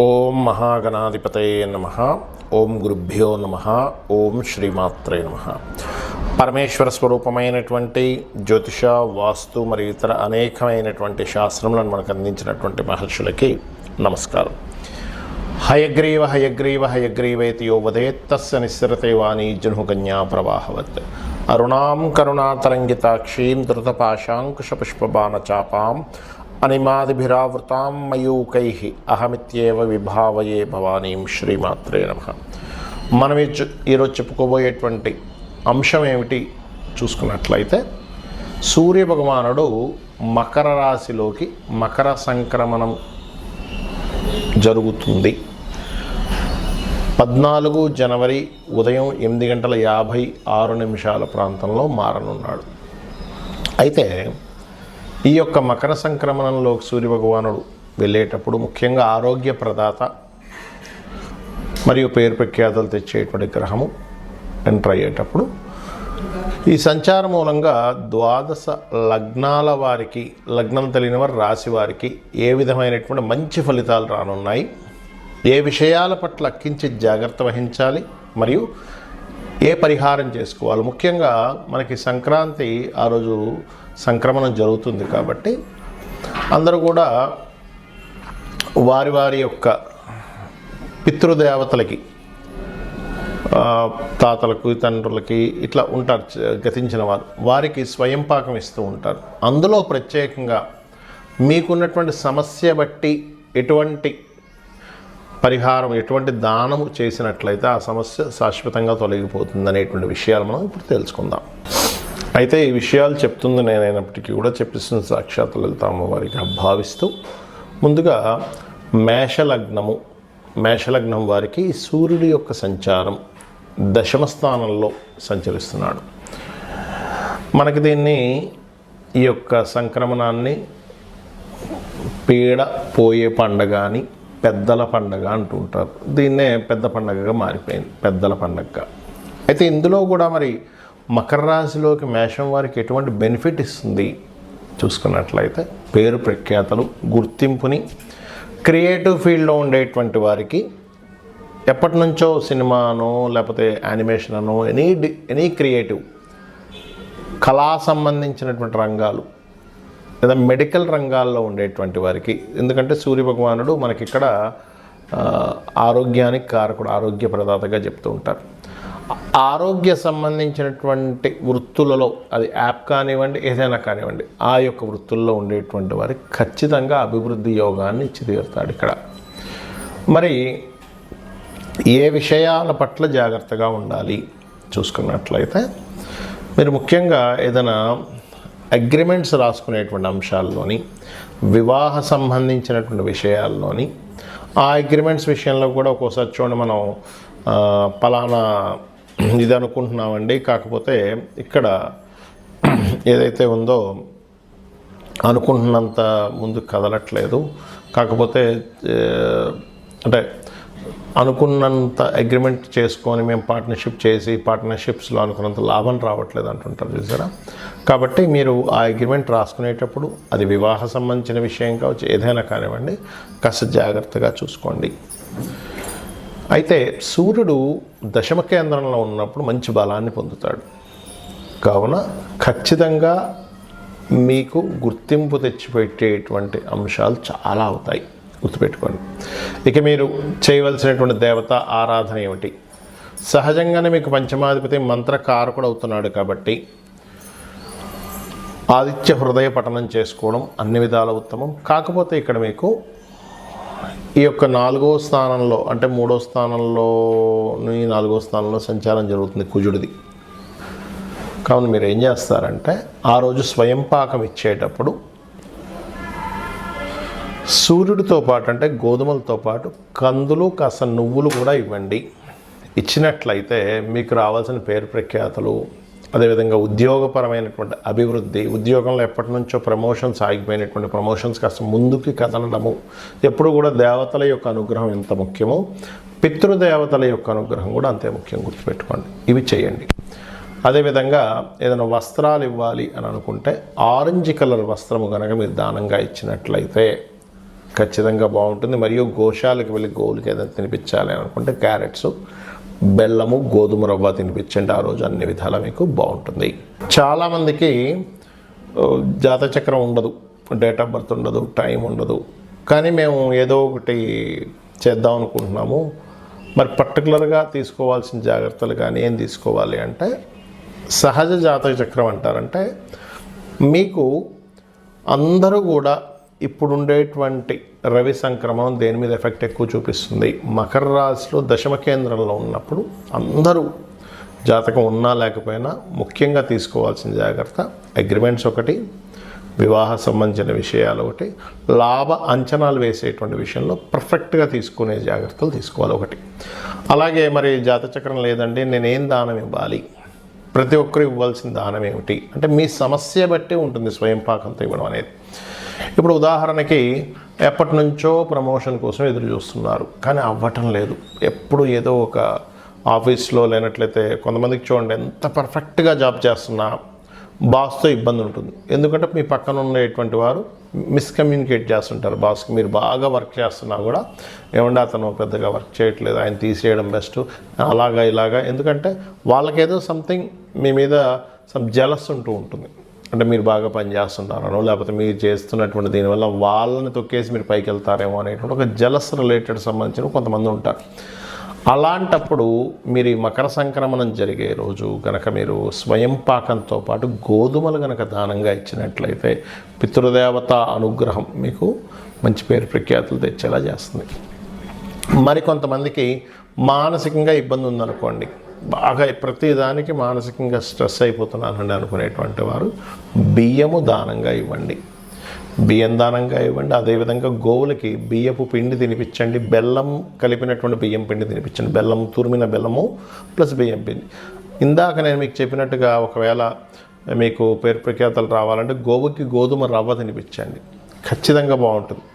ఓం మహాగణాధిపతయే నమః. ఓం గురుభ్యో నమః. ఓం శ్రీమాత్రే నమః. పరమేశ్వర స్వరూపమైనటువంటి జ్యోతిష, వాస్తు మరియు ఇతర అనేకమైనటువంటి శాస్త్రములను మనకు అందించినటువంటి మహర్షులకి నమస్కారం. హయగ్రీవ హయగ్రీవ హయగ్రీవేతి యో వదేత్ తస్య నిస్సరతే వాణీ జనుకన్యా ప్రవాహవత్. అరుణాం కరుణాతరంగితాక్షీం ధృతపాశాంకుశపుష్పబాణచాపాం అనిమాదిభిరావృతాం మయూకైః అహమిత్యేవ విభావయే భవానీం. శ్రీమాత్రే నమః. మనం ఈరోజు చెప్పుకోబోయేటువంటి అంశం ఏమిటి చూసుకున్నట్లయితే, సూర్య భగవానుడు మకర రాశిలోకి మకర సంక్రమణం జరుగుతుంది. 14 జనవరి ఉదయం 8:56 ప్రాంతంలో మారనున్నాడు. అయితే ఈ యొక్క మకర సంక్రమణంలో సూర్యభగవానుడు వెళ్ళేటప్పుడు ముఖ్యంగా ఆరోగ్య ప్రదాత మరియు పేరు ప్రఖ్యాతలు తెచ్చేటువంటి గ్రహము ఎంటర్ అయ్యేటప్పుడు ఈ సంచారం మూలంగా 12 లగ్నాల వారికి, లగ్నం తెలియని వారి రాశి వారికి ఏ విధమైనటువంటి మంచి ఫలితాలు రానున్నాయి, ఏ విషయాల పట్ల కించిత్ జాగ్రత్త వహించాలి, మరియు ఏ పరిహారం చేసుకోవాలి. ముఖ్యంగా మనకి సంక్రాంతి ఆ రోజు సంక్రమణం జరుగుతుంది కాబట్టి అందరూ కూడా వారి వారి యొక్క పితృదేవతలకి, తాతలకు, తండ్రులకి ఇట్లా ఉంటారు గతించిన వారు, వారికి స్వయం పాకం ఇస్తూ ఉంటారు. అందులో ప్రత్యేకంగా మీకున్నటువంటి సమస్య బట్టి ఎటువంటి పరిహారం, ఎటువంటి దానము చేసినట్లయితే ఆ సమస్య శాశ్వతంగా తొలగిపోతుంది అనేటువంటి విషయాలు మనం ఇప్పుడు తెలుసుకుందాం. అయితే ఈ విషయాలు చెప్తుంది నేనైనప్పటికీ కూడా చెప్పిస్తున్న సాక్షాత్ లలిత అమ్మవారికి భావిస్తూ, ముందుగా మేషలగ్నం వారికి సూర్యుడి యొక్క సంచారం దశమ స్థానంలో సంచరిస్తున్నాడు. మనకి దీన్ని, ఈ యొక్క సంక్రమణాన్ని పీడ పోయే పండగ అని, పెద్దల పండగ అంటుంటారు. దీన్నే పెద్ద పండగగా మారిపోయింది, పెద్దల పండగగా. అయితే ఇందులో కూడా మరి మకర రాశిలోకి మేషం వారికి ఎటువంటి బెనిఫిట్ ఇస్తుంది చూసుకున్నట్లయితే, పేరు ప్రఖ్యాతలు, గుర్తింపుని, క్రియేటివ్ ఫీల్డ్లో ఉండేటువంటి వారికి ఎప్పటి నుంచో సినిమానో లేకపోతే యానిమేషన్ అనో ఎనీ క్రియేటివ్ కళా సంబంధించినటువంటి రంగాలు లేదా మెడికల్ రంగాల్లో ఉండేటువంటి వారికి, ఎందుకంటే సూర్యభగవానుడు మనకి ఇక్కడ ఆరోగ్యానికి కారకుడు, ఆరోగ్య ప్రదాతగా చెప్తూ ఉంటారు. ఆరోగ్య సంబంధించినటువంటి వృత్తులలో, అది యాప్ కానివ్వండి, ఏదైనా కానివ్వండి, ఆ యొక్క వృత్తుల్లో ఉండేటువంటి వారికి ఖచ్చితంగా అభివృద్ధి యోగాన్ని ఇచ్చి తీరుతాడు. ఇక్కడ మరి ఏ విషయాల పట్ల జాగ్రత్తగా ఉండాలి చూసుకున్నట్లయితే, మీరు ముఖ్యంగా ఏదైనా అగ్రిమెంట్స్ రాసుకునేటువంటి అంశాల్లోని, వివాహ సంబంధించినటువంటి విషయాల్లోని, ఆ అగ్రిమెంట్స్ విషయంలో కూడా ఒక్కోసారి చూడండి, మనం పలానా ఇది అనుకుంటున్నామండి, కాకపోతే ఇక్కడ ఏదైతే ఉందో అనుకుంటున్నంత ముందు కదలట్లేదు, కాకపోతే అంటే అనుకున్నంత అగ్రిమెంట్ చేసుకొని మేము పార్ట్నర్షిప్ చేసి పార్ట్నర్షిప్స్లో అనుకున్నంత లాభం రావట్లేదు అంటుంటారు చూసారా. కాబట్టి మీరు ఆ అగ్రిమెంట్ రాసుకునేటప్పుడు అది వివాహ సంబంధించిన విషయం కావచ్చు, ఏదైనా కానివ్వండి, కాస్త జాగ్రత్తగా చూసుకోండి. అయితే సూర్యుడు దశమ కేంద్రంలో ఉన్నప్పుడు మంచి బలాన్ని పొందుతాడు. కావున ఖచ్చితంగా మీకు గుర్తింపు తెచ్చిపెట్టేటువంటి అంశాలు చాలా అవుతాయి, గుర్తుపెట్టుకోండి. ఇక మీరు చేయవలసినటువంటి దేవత ఆరాధన ఏమిటి? సహజంగానే మీకు పంచమాధిపతి మంత్రకారకుడు అవుతున్నాడు కాబట్టి ఆదిత్య హృదయ పఠనం చేసుకోవడం అన్ని విధాల ఉత్తమం. కాకపోతే ఇక్కడ మీకు ఈ యొక్క 4వ స్థానంలో, అంటే 3వ స్థానంలో, 4వ స్థానంలో సంచారం జరుగుతుంది కుజుడిది. కావున మీరు ఏం చేస్తారంటే, ఆ రోజు స్వయం పాకం ఇచ్చేటప్పుడు సూర్యుడితో పాటు, అంటే గోధుమలతో పాటు కందులు, కాస్త నువ్వులు కూడా ఇవ్వండి. ఇచ్చినట్లయితే మీకు రావాల్సిన పేరు ప్రఖ్యాతలు, అదేవిధంగా ఉద్యోగపరమైనటువంటి అభివృద్ధి, ఉద్యోగంలో ఎప్పటి నుంచో ప్రమోషన్స్ ఆగిపోయినటువంటి ప్రమోషన్స్ కాస్త ముందుకి కదలడము, ఎప్పుడు కూడా దేవతల యొక్క అనుగ్రహం ఎంత ముఖ్యమో పితృదేవతల యొక్క అనుగ్రహం కూడా అంతే ముఖ్యం, గుర్తుపెట్టుకోండి. ఇవి చేయండి. అదేవిధంగా ఏదైనా వస్త్రాలు ఇవ్వాలి అని అనుకుంటే ఆరెంజ్ కలర్ వస్త్రము కనుక మీరు దానంగా ఇచ్చినట్లయితే ఖచ్చితంగా బాగుంటుంది. మరియు గోశాలకు వెళ్ళి గోవులకి ఏదైనా తినిపించాలి అనుకుంటే క్యారెట్స్, బెల్లము, గోధుమ రవ్వ తినిపించండి. ఆ రోజు అన్ని విధాలా మీకు బాగుంటుంది. చాలామందికి జాతచక్రం ఉండదు, డేట్ ఆఫ్ బర్త్ ఉండదు, టైం ఉండదు, కానీ మేము ఏదో ఒకటి చేద్దాం అనుకుంటున్నాము. మరి పర్టికులర్గా తీసుకోవాల్సిన జాగ్రత్తలు కానీ ఏం తీసుకోవాలి అంటే, సహజ జాతక చక్రం అంటారంటే మీకు అందరూ కూడా ఇప్పుడుండేటువంటి రవి సంక్రమణం దేని మీద ఎఫెక్ట్ ఎక్కువ చూపిస్తుంది. మకర రాశిలో దశమ కేంద్రంలో ఉన్నప్పుడు అందరూ జాతకం ఉన్నా లేకపోయినా ముఖ్యంగా తీసుకోవాల్సిన జాగ్రత్త అగ్రిమెంట్స్ ఒకటి, వివాహ సంబంధించిన విషయాలు ఒకటి, లాభ అంచనాలు వేసేటువంటి విషయంలో పర్ఫెక్ట్గా తీసుకునే జాగ్రత్తలు తీసుకోవాలి ఒకటి. అలాగే మరి జాతచక్రం లేదండి నేనేం దానం ఇవ్వాలి, ప్రతి ఒక్కరు ఇవ్వాల్సిన దానం ఏమిటి అంటే మీ సమస్య బట్టి ఉంటుంది స్వయం పాకంతో ఇవ్వడం అనేది. ఇప్పుడు ఉదాహరణకి ఎప్పటి నుంచో ప్రమోషన్ కోసం ఎదురు చూస్తున్నారు కానీ అవ్వటం లేదు. ఎప్పుడు ఏదో ఒక ఆఫీస్లో లేనట్లయితే కొంతమందికి చూడండి ఎంత పర్ఫెక్ట్గా జాబ్ చేస్తున్నా బాస్తో ఇబ్బంది ఉంటుంది. ఎందుకంటే మీ పక్కన ఉండేటువంటి వారు మిస్కమ్యూనికేట్ చేస్తుంటారు బాస్కి. మీరు బాగా వర్క్ చేస్తున్నా కూడా ఏమంటే అతను పెద్దగా వర్క్ చేయట్లేదు, ఆయన తీసేయడం బెస్ట్, అలాగా ఇలాగా. ఎందుకంటే వాళ్ళకేదో సంథింగ్ మీ మీద సమ్ జెలస్ ఉంటూ ఉంటుంది. అంటే మీరు బాగా పని చేస్తున్నారనో లేకపోతే మీరు చేస్తున్నటువంటి దీనివల్ల వాళ్ళని తొక్కేసి మీరు పైకి వెళ్తారేమో అనేటువంటి ఒక జెలస్ రిలేటెడ్ సంబంధించిన కొంతమంది ఉంటారు. అలాంటప్పుడు మీరు ఈ మకర సంక్రమణం జరిగే రోజు కనుక మీరు స్వయం పాకంతో పాటు గోధుమలు కనుక దానంగా ఇచ్చినట్లయితే పితృదేవత అనుగ్రహం మీకు మంచి పేరు ప్రఖ్యాతులు తెచ్చేలా చేస్తుంది. మరి కొంతమందికి మానసికంగా ఇబ్బంది ఉందనుకోండి, బాగా ప్రతిదానికి మానసికంగా స్ట్రెస్ అయిపోతున్నానండి అనుకునేటువంటి వారు బియ్యము దానంగా ఇవ్వండి, బియ్యం దానంగా ఇవ్వండి. అదేవిధంగా గోవులకి బియ్యపు పిండి తినిపించండి, బెల్లం కలిపినటువంటి బియ్యం పిండి తినిపించండి. బెల్లం, తురిమిన బెల్లము ప్లస్ బియ్యం పిండి. ఇందాక నేను మీకు చెప్పినట్టుగా ఒకవేళ మీకు పేరు ప్రఖ్యాతలు రావాలంటే గోవుకి గోధుమ రవ్వ తినిపించండి, ఖచ్చితంగా బాగుంటుంది.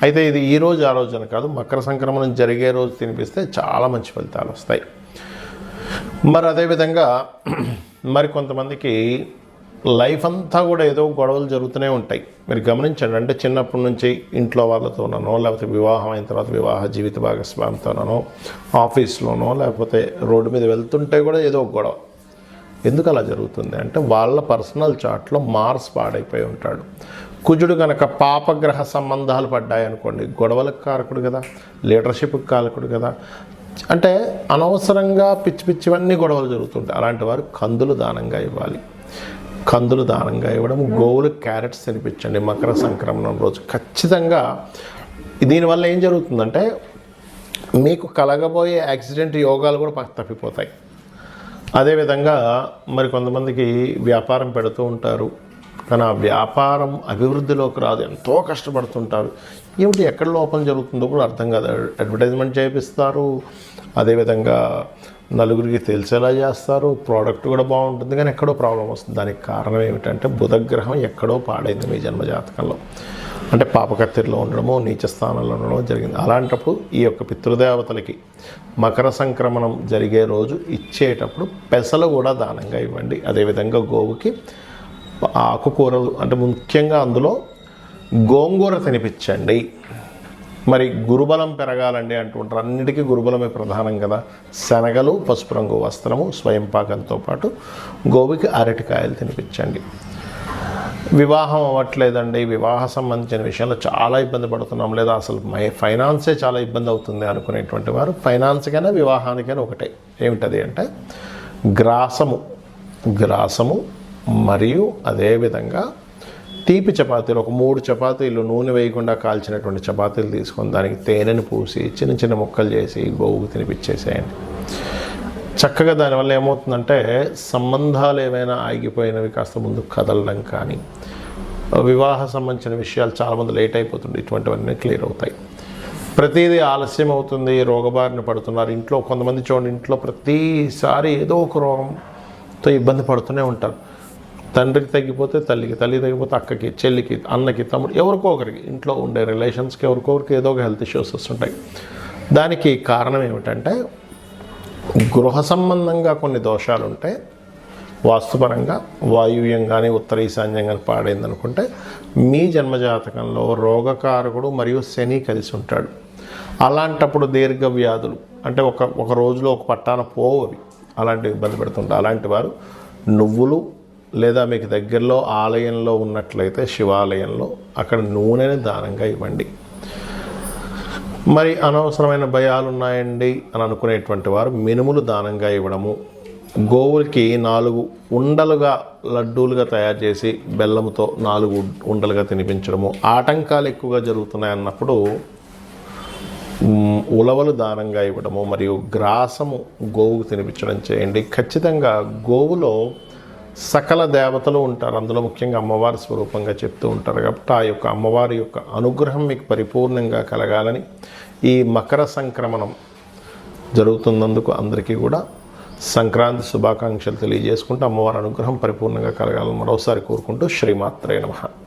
అయితే ఇది ఈ రోజు ఆ రోజు అని కాదు, మకర సంక్రమణం జరిగే రోజు తినిపిస్తే చాలా మంచి ఫలితాలు వస్తాయి. మరి అదేవిధంగా మరి కొంతమందికి లైఫ్ అంతా కూడా ఏదో గొడవలు జరుగుతూనే ఉంటాయి. మీరు గమనించండి, అంటే చిన్నప్పటి నుంచి ఇంట్లో వాళ్ళతోనో లేకపోతే వివాహం అయిన తర్వాత వివాహ జీవిత భాగస్వామితోనో ఆఫీస్లోనో లేకపోతే రోడ్డు మీద వెళ్తుంటే కూడా ఏదో ఒక గొడవ. ఎందుకు అలా జరుగుతుంది అంటే వాళ్ళ పర్సనల్ చార్ట్లో మార్స్ పాడైపోయి ఉంటాడు. కుజుడు కనుక పాపగ్రహ సంబంధాలు పడ్డాయి అనుకోండి, గొడవలకు కారకుడు కదా, లీడర్షిప్కి కారకుడు కదా. అంటే అనవసరంగా పిచ్చి పిచ్చివన్నీ గొడవలు జరుగుతుంటాయి. అలాంటి వారు కందులు దానంగా ఇవ్వాలి. కందులు దానంగా ఇవ్వడం, గోవులకు క్యారెట్స్ తినిపించండి మకర సంక్రమణం రోజు ఖచ్చితంగా. దీనివల్ల ఏం జరుగుతుందంటే మీకు కలగబోయే యాక్సిడెంట్ యోగాలు కూడా తప్పిపోతాయి. అదేవిధంగా మరి కొంతమందికి వ్యాపారం పెడుతూ ఉంటారు కానీ ఆ వ్యాపారం అభివృద్ధిలోకి రాదు, ఎంతో కష్టపడుతుంటారు. ఏమిటి ఎక్కడ లోపం జరుగుతుందో కూడా అర్థం కాదు. అడ్వర్టైజ్మెంట్ చేపిస్తారు, అదేవిధంగా నలుగురికి తెలిసేలా చేస్తారు, ప్రోడక్ట్ కూడా బాగుంటుంది కానీ ఎక్కడో ప్రాబ్లం వస్తుంది. దానికి కారణం ఏమిటంటే బుధగ్రహం ఎక్కడో పాడైంది మీ జన్మజాతకంలో, అంటే పాపకత్తిరిలో ఉండడమో నీచ స్థానంలో ఉండడమో జరిగింది. అలాంటప్పుడు ఈ యొక్క పితృదేవతలకి మకర సంక్రమణం జరిగే రోజు ఇచ్చేటప్పుడు పెసలు కూడా దానంగా ఇవ్వండి. అదేవిధంగా గోవుకి ఆకుకూరలు అంటే ముఖ్యంగా అందులో గోంగూర తినిపించండి. మరి గురుబలం పెరగాలండి అంటుంటారు, అన్నిటికీ గురుబలమే ప్రధానం కదా. శనగలు, పసుపు రంగు వస్త్రము, స్వయం పాకంతో పాటు గోవుకి అరటికాయలు తినిపించండి. వివాహం అవ్వట్లేదండి, వివాహ సంబంధించిన విషయంలో చాలా ఇబ్బంది పడుతున్నాం, లేదా అసలు ఫైనాన్సే చాలా ఇబ్బంది అవుతుంది అనుకునేటువంటి వారు ఫైనాన్స్కైనా వివాహానికైనా ఒకటే. ఏమిటది అంటే గ్రాసము మరియు అదేవిధంగా తీపి చపాతీలు, ఒక 3 చపాతీలు నూనె వేయకుండా కాల్చినటువంటి చపాతీలు తీసుకొని దానికి తేనెను పూసి చిన్న చిన్న ముక్కలు చేసి గోవుకు తినిపించేసేయండి. చక్కగా దానివల్ల ఏమవుతుందంటే సంబంధాలు ఏమైనా ఆగిపోయినవి కాస్త ముందు కదలడం కానీ, వివాహ సంబంధించిన విషయాలు చాలామంది లేట్ అయిపోతుంది, ఇటువంటివన్నీ క్లియర్ అవుతాయి. ప్రతిదీ ఆలస్యం అవుతుంది, రోగబారిన పడుతున్నారు. ఇంట్లో కొంతమంది చూడండి, ఇంట్లో ప్రతిసారి ఏదో ఒక రోగంతో ఇబ్బంది పడుతూనే ఉంటారు. తండ్రికి తగ్గిపోతే తల్లికి, తల్లి తగ్గిపోతే అక్కకి, చెల్లికి, అన్నకి, తమ్ముడు, ఎవరికో ఒకరికి, ఇంట్లో ఉండే రిలేషన్స్కి ఎవరికొకరికి ఏదో ఒక హెల్త్ ఇష్యూస్ వస్తుంటాయి. దానికి కారణం ఏమిటంటే గృహ సంబంధంగా కొన్ని దోషాలు ఉంటే వాస్తుపరంగా వాయువ్యం కానీ ఉత్తర ఈశాన్యం కానీ పాడైంది అనుకుంటే మీ జన్మజాతకంలో రోగకారకుడు మరియు శని కలిసి ఉంటాడు. అలాంటప్పుడు దీర్ఘ వ్యాధులు అంటే ఒక రోజులో ఒక పట్టాన పోవు అవి, అలాంటివి ఇబ్బంది పెడుతుంటారు. అలాంటి వారు నువ్వులు లేదా మీకు దగ్గరలో ఆలయంలో ఉన్నట్లయితే శివాలయంలో అక్కడ నూనెని దానంగా ఇవ్వండి. మరి అనవసరమైన భయాలు ఉన్నాయండి అని అనుకునేటువంటి వారు మినుములు దానంగా ఇవ్వడము, గోవులకి 4 ఉండలుగా లడ్డూలుగా తయారు చేసి బెల్లంతో 4 ఉండలుగా తినిపించడము, ఆటంకాలు ఎక్కువగా జరుగుతున్నాయి అన్నప్పుడు ఉలవలు దానంగా ఇవ్వడము మరియు గ్రాసము గోవుకు తినిపించడం చేయండి. ఖచ్చితంగా గోవులో సకల దేవతలు ఉంటారు, అందులో ముఖ్యంగా అమ్మవారి స్వరూపంగా చెప్తూ ఉంటారు. కాబట్టి ఆ యొక్క అమ్మవారి యొక్క అనుగ్రహం మీకు పరిపూర్ణంగా కలగాలని ఈ మకర సంక్రమణం జరుగుతున్నందుకు అందరికీ కూడా సంక్రాంతి శుభాకాంక్షలు తెలియజేసుకుంటూ అమ్మవారి అనుగ్రహం పరిపూర్ణంగా కలగాలని మరోసారి కోరుకుంటూ శ్రీమాత్రే నమః.